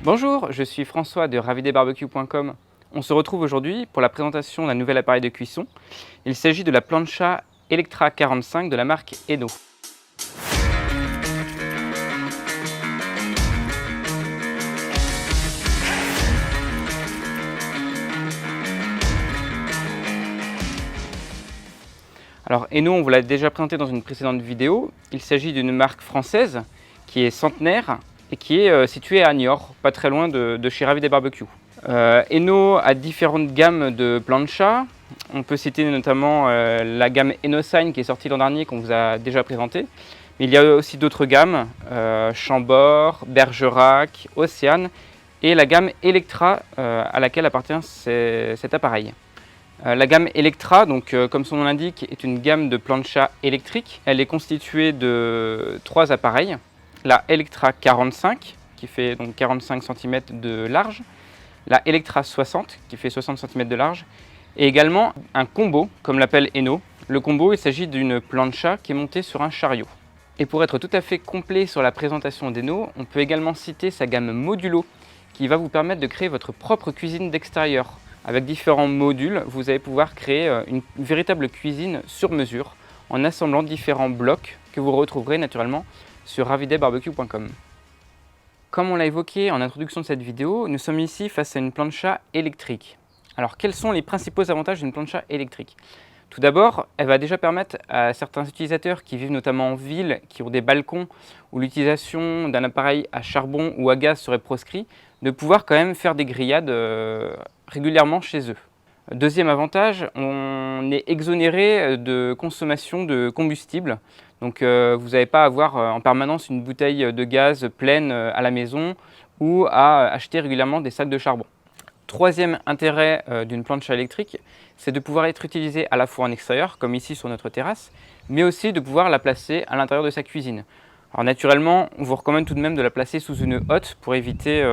Bonjour, je suis François de ravidebarbecue.com. On se retrouve aujourd'hui pour la présentation d'un nouvel appareil de cuisson. Il s'agit de la plancha Electra 45 de la marque Eno. Alors Eno, on vous l'a déjà présenté dans une précédente vidéo. Il s'agit d'une marque française qui est centenaire et qui est située à Niort, pas très loin de chez Ravi des Barbecues. Eno a différentes gammes de plancha. On peut citer notamment la gamme EnoSign qui est sortie l'an dernier, qu'on vous a déjà présenté. Mais il y a aussi d'autres gammes, Chambord, Bergerac, Océane et la gamme Electra à laquelle appartient cet appareil. La gamme Electra, donc, comme son nom l'indique, est une gamme de plancha électrique. Elle est constituée de 3 appareils. La Electra 45 qui fait donc 45 cm de large, la Electra 60 qui fait 60 cm de large et également un combo comme l'appelle Eno. Le combo, il s'agit d'une plancha qui est montée sur un chariot. Et pour être tout à fait complet sur la présentation d'Eno, on peut également citer sa gamme Modulo qui va vous permettre de créer votre propre cuisine d'extérieur. Avec différents modules, vous allez pouvoir créer une véritable cuisine sur mesure en assemblant différents blocs que vous retrouverez naturellement sur ravidebarbecue.com. Comme on l'a évoqué en introduction de cette vidéo, nous sommes ici face à une plancha électrique. Alors quels sont les principaux avantages d'une plancha électrique? Tout d'abord, elle va déjà permettre à certains utilisateurs qui vivent notamment en ville, qui ont des balcons où l'utilisation d'un appareil à charbon ou à gaz serait proscrit, de pouvoir quand même faire des grillades régulièrement chez eux. Deuxième avantage, on est exonéré de consommation de combustible. Donc vous n'avez pas à avoir en permanence une bouteille de gaz pleine à la maison ou à acheter régulièrement des sacs de charbon. Troisième intérêt d'une plancha électrique, c'est de pouvoir être utilisée à la fois en extérieur, comme ici sur notre terrasse, mais aussi de pouvoir la placer à l'intérieur de sa cuisine. Alors naturellement, on vous recommande tout de même de la placer sous une hotte pour éviter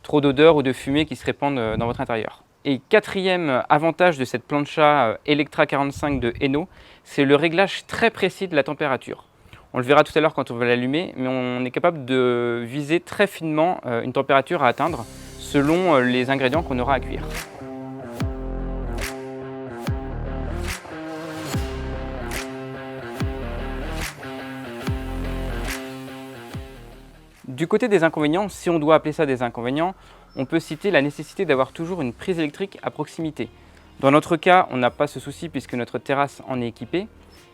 trop d'odeur ou de fumée qui se répandent dans votre intérieur. Et quatrième avantage de cette plancha Electra 45 de Eno, c'est le réglage très précis de la température. On le verra tout à l'heure quand on va l'allumer, mais on est capable de viser très finement une température à atteindre selon les ingrédients qu'on aura à cuire. Du côté des inconvénients, si on doit appeler ça des inconvénients, on peut citer la nécessité d'avoir toujours une prise électrique à proximité. Dans notre cas, on n'a pas ce souci puisque notre terrasse en est équipée,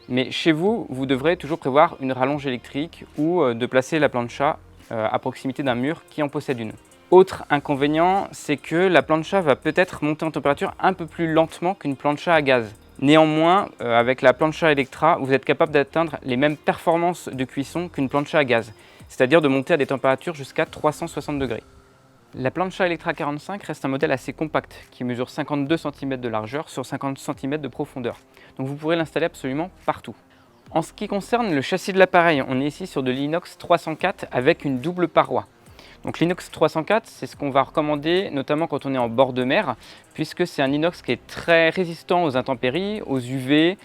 mais chez vous, vous devrez toujours prévoir une rallonge électrique ou de placer la plancha à proximité d'un mur qui en possède une. Autre inconvénient, c'est que la plancha va peut-être monter en température un peu plus lentement qu'une plancha à gaz. Néanmoins, avec la plancha Electra, vous êtes capable d'atteindre les mêmes performances de cuisson qu'une plancha à gaz, c'est-à-dire de monter à des températures jusqu'à 360 degrés. La plancha Electra 45 reste un modèle assez compact qui mesure 52 cm de largeur sur 50 cm de profondeur. Donc vous pourrez l'installer absolument partout. En ce qui concerne le châssis de l'appareil, on est ici sur de l'inox 304 avec une double paroi. Donc l'inox 304, c'est ce qu'on va recommander notamment quand on est en bord de mer, puisque c'est un inox qui est très résistant aux intempéries, aux UV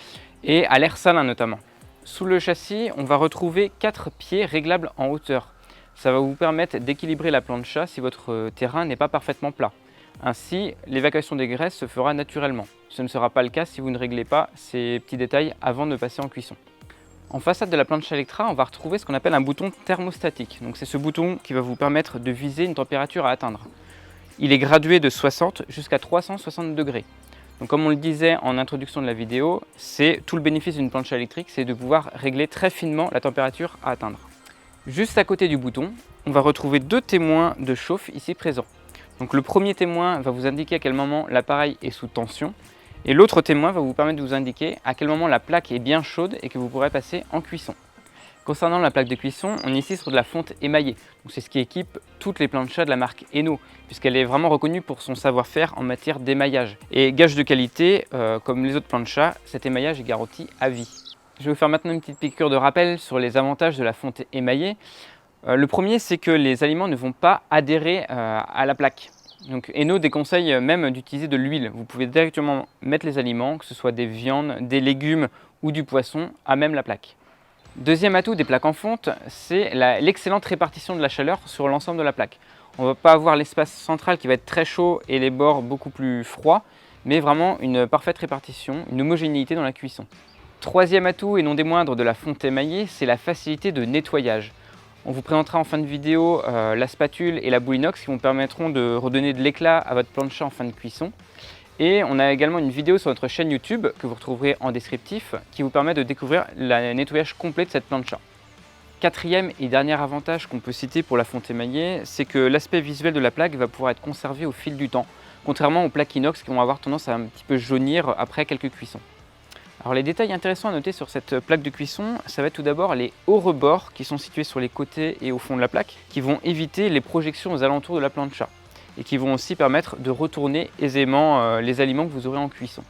et à l'air salin notamment. Sous le châssis, on va retrouver 4 pieds réglables en hauteur. Ça va vous permettre d'équilibrer la plancha si votre terrain n'est pas parfaitement plat. Ainsi, l'évacuation des graisses se fera naturellement. Ce ne sera pas le cas si vous ne réglez pas ces petits détails avant de passer en cuisson. En façade de la plancha Electra, on va retrouver ce qu'on appelle un bouton thermostatique. Donc c'est ce bouton qui va vous permettre de viser une température à atteindre. Il est gradué de 60 jusqu'à 360 degrés. Donc comme on le disait en introduction de la vidéo, c'est tout le bénéfice d'une plancha électrique, c'est de pouvoir régler très finement la température à atteindre. Juste à côté du bouton, on va retrouver 2 témoins de chauffe ici présents. Donc le premier témoin va vous indiquer à quel moment l'appareil est sous tension. Et l'autre témoin va vous permettre de vous indiquer à quel moment la plaque est bien chaude et que vous pourrez passer en cuisson. Concernant la plaque de cuisson, on est ici sur de la fonte émaillée. C'est ce qui équipe toutes les planchas de la marque Eno, puisqu'elle est vraiment reconnue pour son savoir-faire en matière d'émaillage. Et gage de qualité, comme les autres planchas, cet émaillage est garanti à vie. Je vais vous faire maintenant une petite piqûre de rappel sur les avantages de la fonte émaillée. Le premier, c'est que les aliments ne vont pas adhérer à la plaque. Donc Eno déconseille même d'utiliser de l'huile. Vous pouvez directement mettre les aliments, que ce soit des viandes, des légumes ou du poisson, à même la plaque. Deuxième atout des plaques en fonte, c'est l'excellente répartition de la chaleur sur l'ensemble de la plaque. On ne va pas avoir l'espace central qui va être très chaud et les bords beaucoup plus froids, mais vraiment une parfaite répartition, une homogénéité dans la cuisson. Troisième atout et non des moindres de la fonte émaillée, c'est la facilité de nettoyage. On vous présentera en fin de vidéo la spatule et la boule inox qui vous permettront de redonner de l'éclat à votre plancha en fin de cuisson. Et on a également une vidéo sur notre chaîne YouTube que vous retrouverez en descriptif qui vous permet de découvrir le nettoyage complet de cette plancha. Quatrième et dernier avantage qu'on peut citer pour la fonte émaillée, c'est que l'aspect visuel de la plaque va pouvoir être conservé au fil du temps, contrairement aux plaques inox qui vont avoir tendance à un petit peu jaunir après quelques cuissons. Alors les détails intéressants à noter sur cette plaque de cuisson, ça va être tout d'abord les hauts rebords qui sont situés sur les côtés et au fond de la plaque, qui vont éviter les projections aux alentours de la plancha et qui vont aussi permettre de retourner aisément les aliments que vous aurez en cuisson.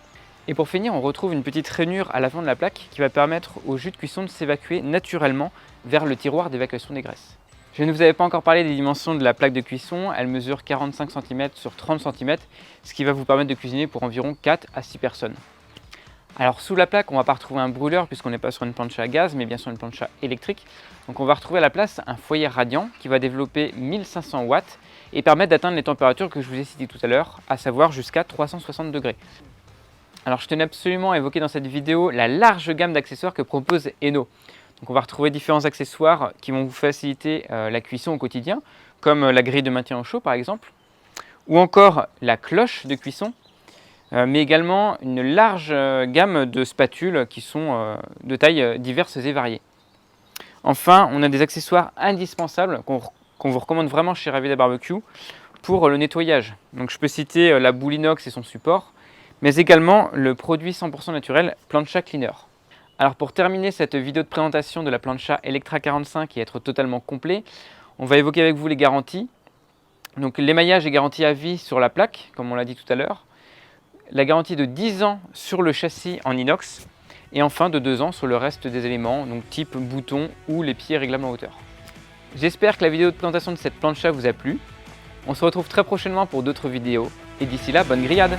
Et pour finir, on retrouve une petite rainure à l'avant de la plaque qui va permettre au jus de cuisson de s'évacuer naturellement vers le tiroir d'évacuation des graisses. Je ne vous avais pas encore parlé des dimensions de la plaque de cuisson, elle mesure 45 cm sur 30 cm, ce qui va vous permettre de cuisiner pour environ 4 à 6 personnes. Alors sous la plaque, on ne va pas retrouver un brûleur puisqu'on n'est pas sur une plancha à gaz, mais bien sur une plancha électrique. Donc on va retrouver à la place un foyer radiant qui va développer 1500 watts et permettre d'atteindre les températures que je vous ai citées tout à l'heure, à savoir jusqu'à 360 degrés. Alors je tenais absolument à évoquer dans cette vidéo la large gamme d'accessoires que propose Eno. Donc on va retrouver différents accessoires qui vont vous faciliter la cuisson au quotidien, comme la grille de maintien au chaud par exemple, ou encore la cloche de cuisson, mais également une large gamme de spatules qui sont de tailles diverses et variées. Enfin, on a des accessoires indispensables qu'on vous recommande vraiment chez Ravida Barbecue pour le nettoyage. Donc je peux citer la boule inox et son support, mais également le produit 100% naturel Plancha Cleaner. Alors pour terminer cette vidéo de présentation de la plancha Electra 45 et être totalement complet, on va évoquer avec vous les garanties. Donc l'émaillage est garanti à vie sur la plaque, comme on l'a dit tout à l'heure. La garantie de 10 ans sur le châssis en inox et enfin de 2 ans sur le reste des éléments, donc type bouton ou les pieds réglables en hauteur. J'espère que la vidéo de présentation de cette plancha vous a plu. On se retrouve très prochainement pour d'autres vidéos et d'ici là, bonne grillade!